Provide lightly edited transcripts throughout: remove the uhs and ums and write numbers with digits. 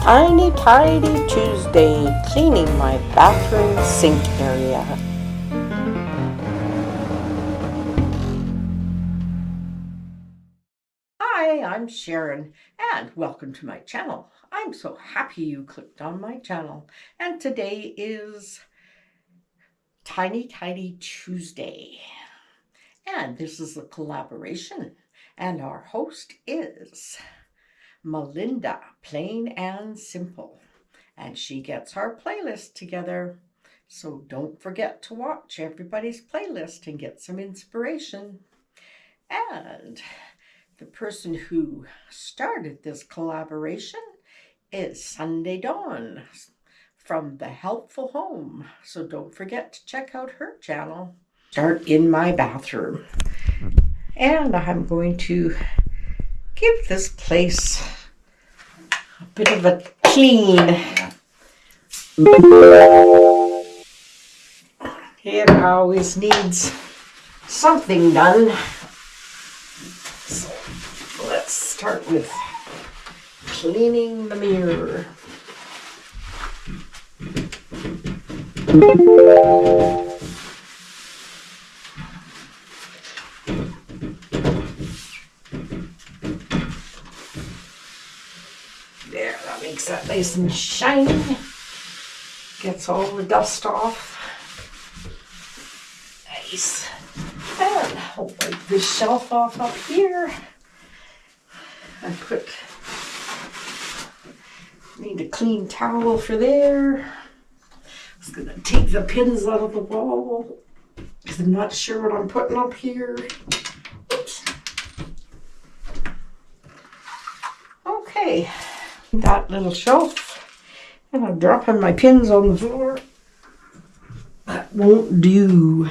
Tiny Tidy Tuesday, cleaning my bathroom sink area. Hi, I'm Sharon, and welcome to my channel. I'm so happy you clicked on my channel, and today is Tiny Tidy Tuesday, and this is a collaboration, and our host is Melinda, Plain and Simple, and she gets our playlist together. So don't forget to watch everybody's playlist and get some inspiration. And the person who started this collaboration is Sunday Dawn from The Helpful Home. So don't forget to check out her channel. Start in my bathroom. And I'm going to give this place a bit of a clean. It always needs something done. So let's start with cleaning the mirror. There, that makes that nice and shiny. Gets all the dust off. Nice. And I'll wipe this shelf off up here. I need a clean towel for there. I was gonna take the pins out of the wall because I'm not sure what I'm putting up here. Oops. Okay, that little shelf, and I'm dropping my pins on the floor. That won't do.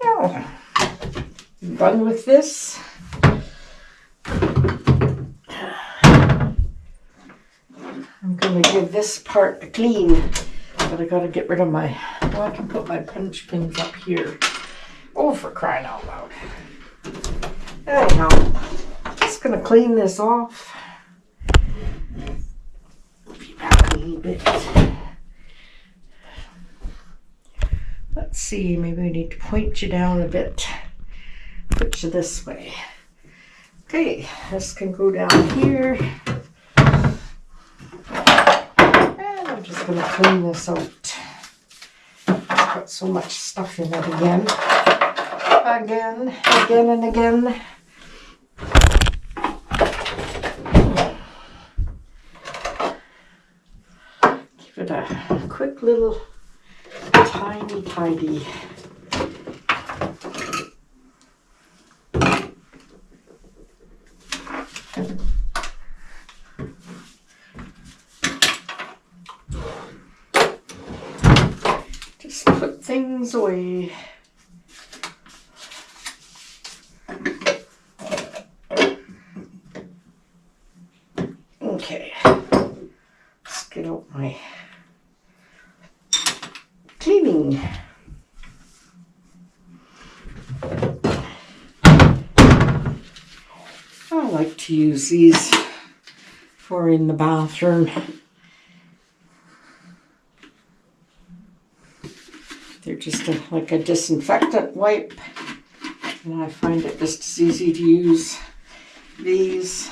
Now, I'm done with this. I'm going to give this part a clean, but I got to get rid of my, well, I can put my punch pins up here. Oh, for crying out loud. Anyhow, just going to clean this off. Be back a little bit. Let's see, maybe we need to point you down a bit. Put you this way. Okay, this can go down here. And I'm just going to clean this out. I've got so much stuff in it again. Again and again. Give it a quick little tiny tidy. Just put things away. Okay, let's get out my cleaning. I like to use these for in the bathroom. They're just like a disinfectant wipe, and I find it just as easy to use these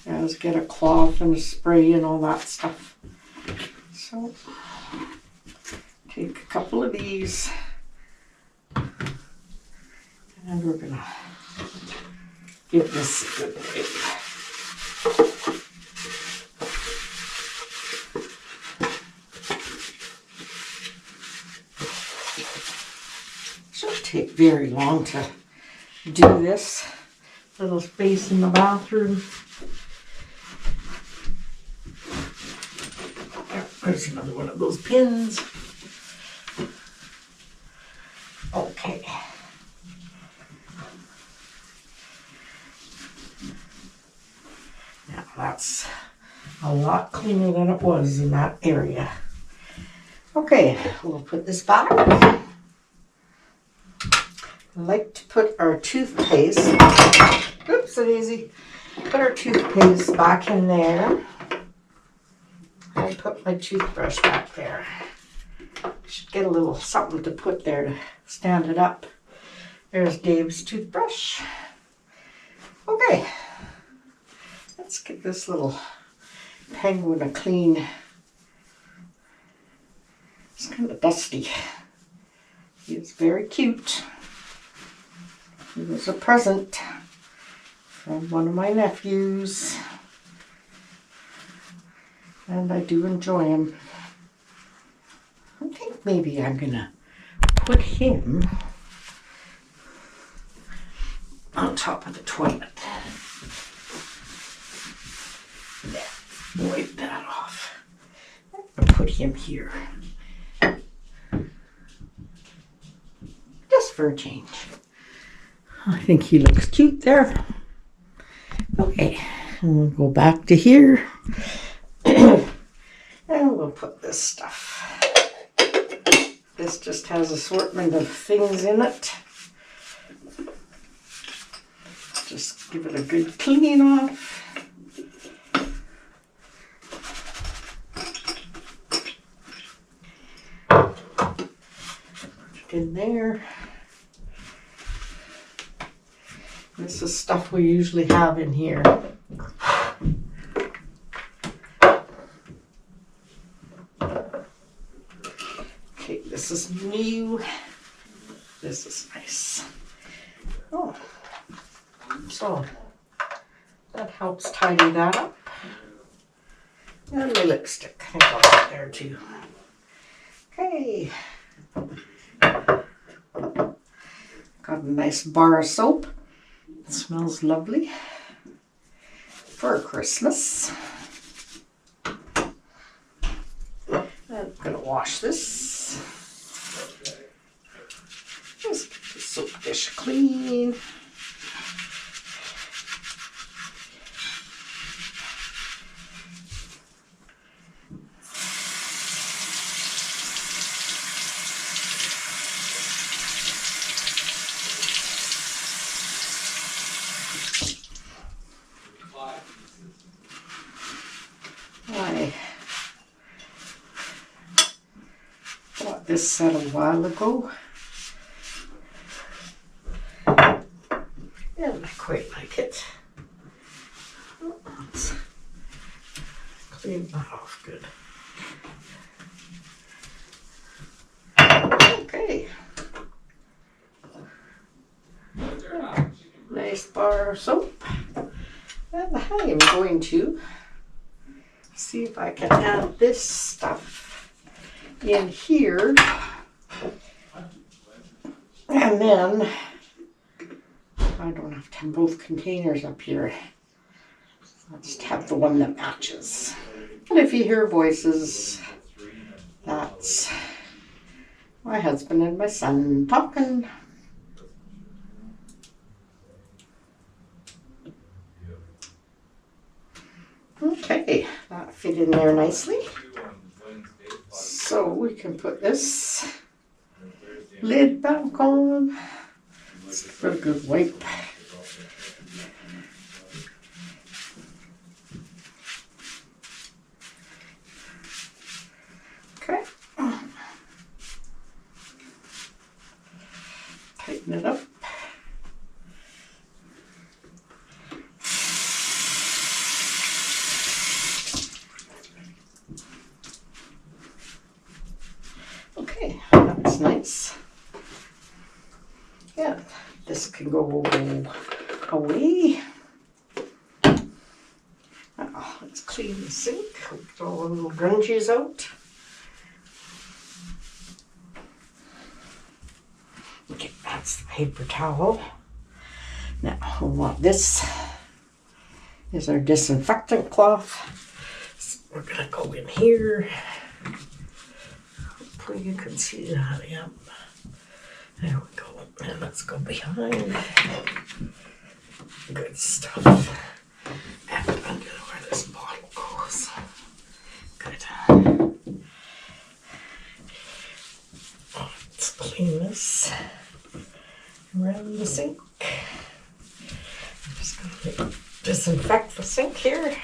as get a cloth and a spray and all that stuff. So take a couple of these, and we're gonna give this a good wipe. Shouldn't take very long to do this. Little space in the bathroom. There's another one of those pins. Okay. Now that's a lot cleaner than it was in that area. Okay, we'll put this back. I like to put our toothpaste, oops, a daisy, Put our toothpaste back in there. And put my toothbrush back there. Should get a little something to put there to stand it up. There's Dave's toothbrush. Okay. Let's get this little penguin a clean. It's kind of dusty. He's very cute. He was a present from one of my nephews. And I do enjoy him. I think maybe I'm gonna put him on top of the toilet. Wipe that off. I'll put him here. Just for a change. I think he looks cute there. Okay, and we'll go back to here. And we'll put this stuff. This just has an assortment of things in it. Just give it a good clean off. In there. This is stuff we usually have in here. Okay, this is new. This is nice. Oh, so that helps tidy that up. And my lipstick, I think I'll put there too. Okay. Got a nice bar of soap. It smells lovely for Christmas. I'm gonna wash this. Just get the soap dish clean. I bought this set a while ago, and I quite like it. Let's clean that off good. Okay. Nice bar of soap. And I am going to see if I can add this stuff in here. And then I don't have to have both containers up here. I'll just have the one that matches. And if you hear voices, that's my husband and my son talking. Okay, that fit in there nicely. So we can put this lid back on. Let's give it a good wipe. Okay. Tighten it up. Okay, that's nice. Yeah, this can go away. Oh, let's clean the sink. Get all the little grunges out. Okay, that's the paper towel. Now we want this. Is our disinfectant cloth. So we're gonna go in here. Hopefully you can see that. Yep. There we go. And let's go behind. Good stuff. And I'm gonna where this bottle goes. Good. Let's clean this around the sink. I'm just gonna make disinfect the sink here.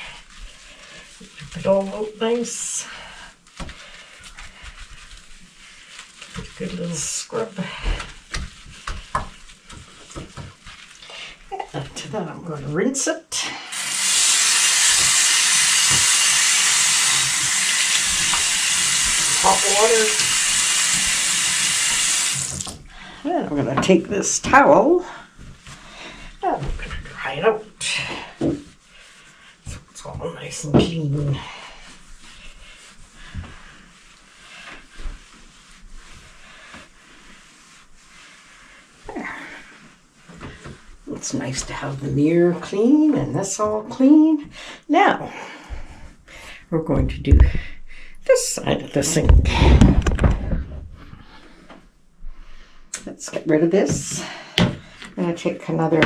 Keep it all out nice. Give it a good little scrub. And after that, I'm going to rinse it. Hot water. And I'm going to take this towel and I'm going to dry it out so it's all nice and clean. There. It's nice to have the mirror clean and this all clean. Now we're going to do this side of the sink. Let's get rid of this. I'm going to take another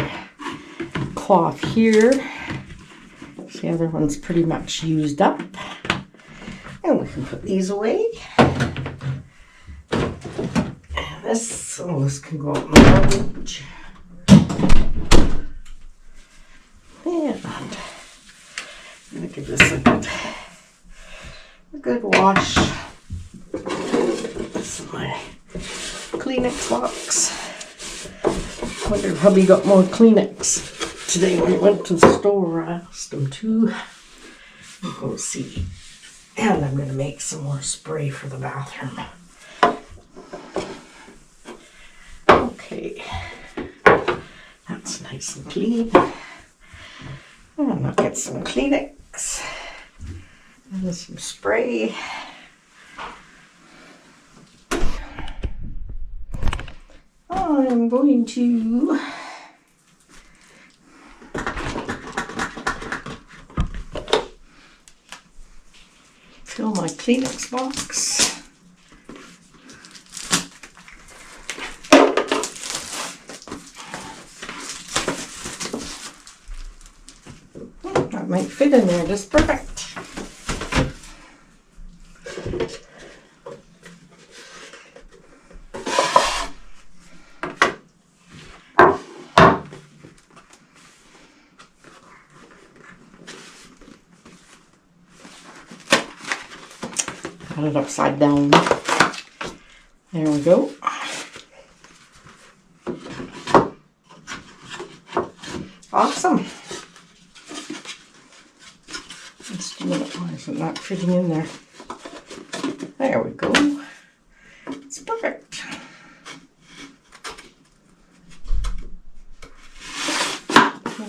cloth here. The other one's pretty much used up. And we can put these away. And this can go out in the garbage. And I'm going to give this a good wash. This is my Kleenex box. Wonder if hubby got more Kleenex today when he went to the store. I asked him to. We'll go see. And I'm going to make some more spray for the bathroom. Okay. That's nice and clean. And I'll get some Kleenex and some spray. I'm going to fill my Kleenex box. That might fit in there just perfect. Got it upside down. There we go. Awesome. Let's do it. Why is it not fitting in there? There we go. It's perfect.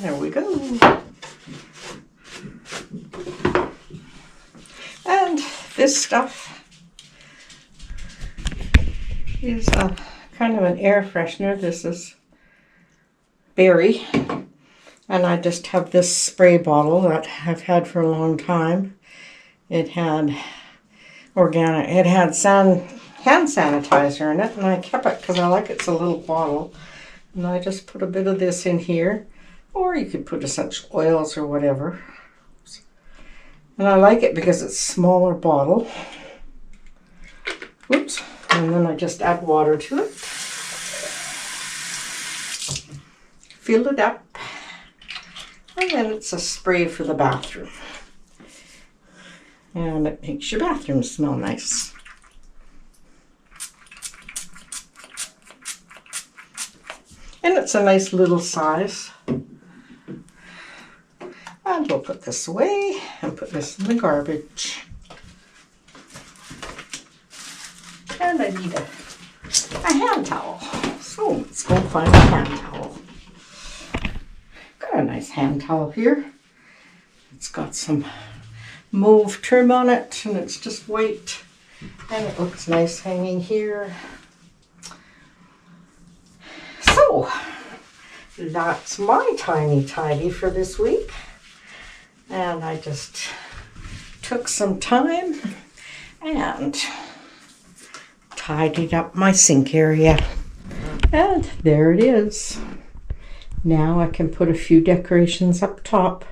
There we go. And this stuff is kind of an air freshener. This is berry. And I just have this spray bottle that I've had for a long time. It had organic, it had hand sanitizer in it, and I kept it because I like it's a little bottle. And I just put a bit of this in here, or you could put essential oils or whatever. And I like it because it's a smaller bottle. Oops. And then I just add water to it. Fill it up. And then it's a spray for the bathroom. And it makes your bathroom smell nice. And it's a nice little size. And we'll put this away and put this in the garbage. And I need a hand towel. So let's go find a hand towel. Got a nice hand towel here. It's got some mauve trim on it and it's just white. And it looks nice hanging here. So that's my tiny tidy for this week. And I just took some time and tidied up my sink area. And there it is. Now I can put a few decorations up top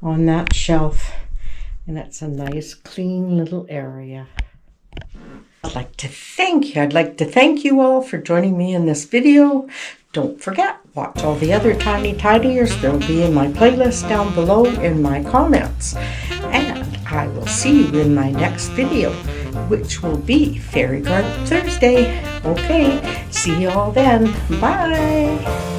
on that shelf. And it's a nice clean little area. I'd like to thank you all for joining me in this video. Don't forget, watch all the other Tiny Tidiers. They'll be in my playlist down below in my comments. And I will see you in my next video, which will be Fairy Garden Thursday. Okay, see you all then. Bye.